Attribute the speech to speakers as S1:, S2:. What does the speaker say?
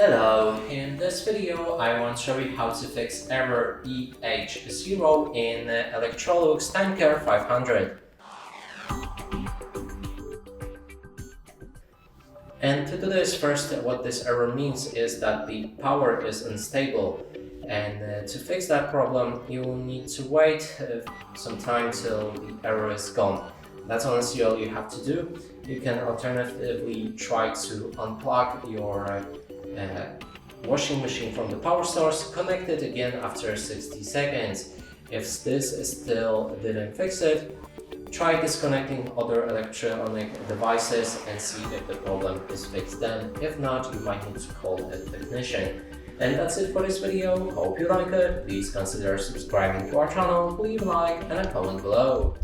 S1: Hello, in this video I want to show you how to fix error EH0 in Electrolux TimeCare 500. And to do this, first what this error means is that the power is unstable, and to fix that problem you will need to wait some time till the error is gone. That's honestly all you have to do. You can alternatively try to unplug your washing machine from the power source, connect it again after 60 seconds. If this still didn't fix it, try disconnecting other electronic devices and see if the problem is fixed then. If not, you might need to call a technician. And that's it for this video. Hope you like it. Please consider subscribing to our channel, leave a like and a comment below.